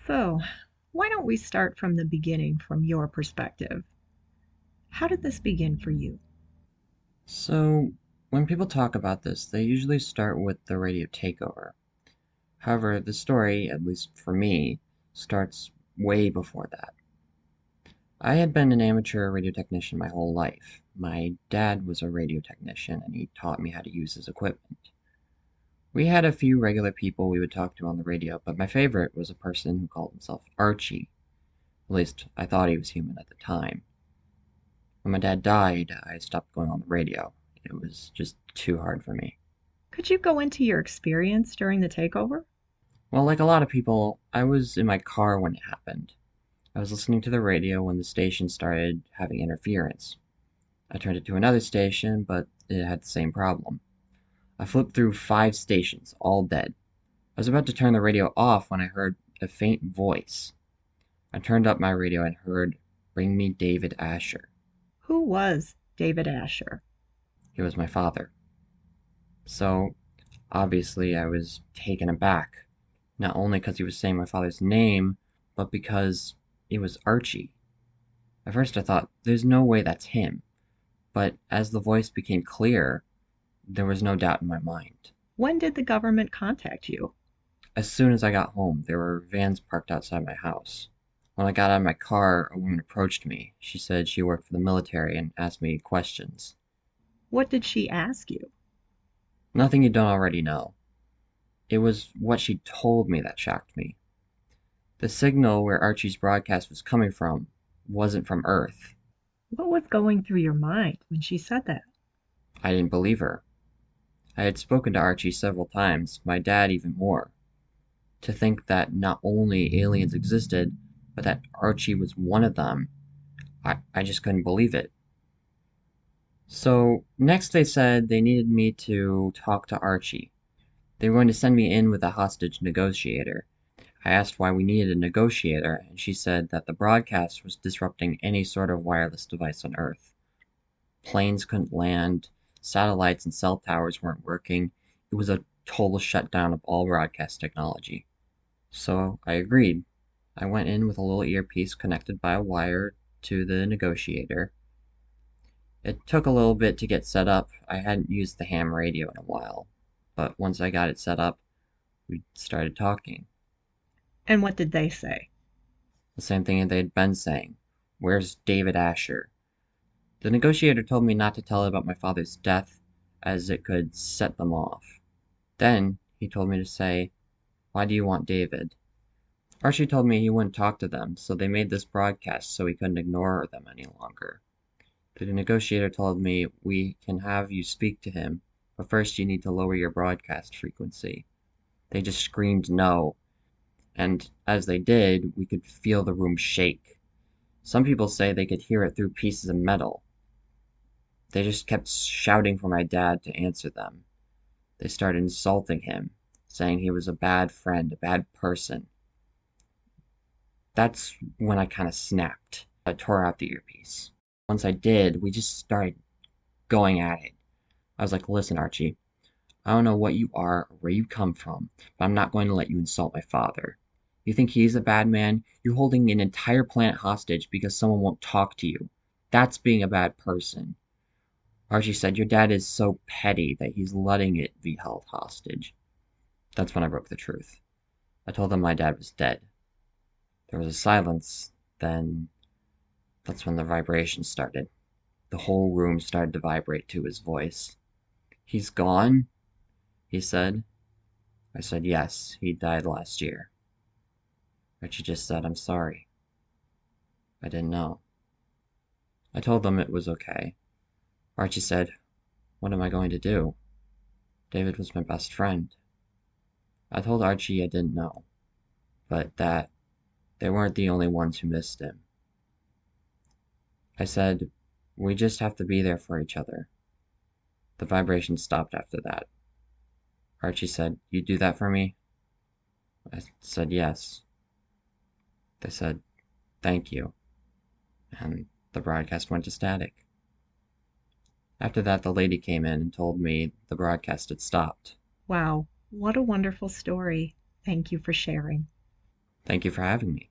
So, why don't we start from the beginning from your perspective? How did this begin for you? So, when people talk about this, they usually start with the radio takeover. However, the story, at least for me, starts way before that. I had been an amateur radio technician my whole life. My dad was a radio technician and he taught me how to use his equipment. We had a few regular people we would talk to on the radio, but my favorite was a person who called himself Archie. At least, I thought he was human at the time. When my dad died, I stopped going on the radio. It was just too hard for me. Could you go into your experience during the takeover? Well, like a lot of people, I was in my car when it happened. I was listening to the radio when the station started having interference. I turned it to another station, but it had the same problem. I flipped through 5 stations, all dead. I was about to turn the radio off when I heard a faint voice. I turned up my radio and heard, "Bring me David Asher." Who was David Asher? He was my father. So, obviously, I was taken aback. Not only because he was saying my father's name, but because it was Archie. At first I thought, there's no way that's him. But as the voice became clear, there was no doubt in my mind. When did the government contact you? As soon as I got home, there were vans parked outside my house. When I got out of my car, a woman approached me. She said she worked for the military and asked me questions. What did she ask you? Nothing you don't already know. It was what she told me that shocked me. The signal where Archie's broadcast was coming from wasn't from Earth. What was going through your mind when she said that? I didn't believe her. I had spoken to Archie several times, my dad even more. To think that not only aliens existed, but that Archie was one of them, I just couldn't believe it. So, next they said they needed me to talk to Archie. They were going to send me in with a hostage negotiator. I asked why we needed a negotiator, and she said that the broadcast was disrupting any sort of wireless device on Earth. Planes couldn't land, satellites and cell towers weren't working. It was a total shutdown of all broadcast technology. So I agreed. I went in with a little earpiece connected by a wire to the negotiator. It took a little bit to get set up. I hadn't used the ham radio in a while. But once I got it set up, we started talking. And what did they say? The same thing they'd been saying. "Where's David Asher?" The negotiator told me not to tell about my father's death, as it could set them off. Then he told me to say, "Why do you want David?" Archie told me he wouldn't talk to them, so they made this broadcast so he couldn't ignore them any longer. The negotiator told me, "We can have you speak to him, but first you need to lower your broadcast frequency." They just screamed no, and as they did, we could feel the room shake. Some people say they could hear it through pieces of metal. They just kept shouting for my dad to answer them. They started insulting him, saying he was a bad friend, a bad person. That's when I kind of snapped. I tore out the earpiece. Once I did, we just started going at it. I was like, "Listen, Archie, I don't know what you are or where you come from, but I'm not going to let you insult my father. You think he's a bad man? You're holding an entire planet hostage because someone won't talk to you. That's being a bad person." Archie said, "Your dad is so petty that he's letting it be held hostage." That's when I broke the truth. I told them my dad was dead. There was a silence, then that's when the vibration started. The whole room started to vibrate to his voice. "He's gone?" he said. I said, "Yes, he died last year." Archie just said, "I'm sorry. I didn't know." I told them it was okay. Archie said, "What am I going to do? David was my best friend." I told Archie I didn't know, but that they weren't the only ones who missed him. I said, "We just have to be there for each other." The vibration stopped after that. Archie said, "You do that for me?" I said, "Yes." They said, "Thank you." And the broadcast went to static. After that, the lady came in and told me the broadcast had stopped. Wow, what a wonderful story. Thank you for sharing. Thank you for having me.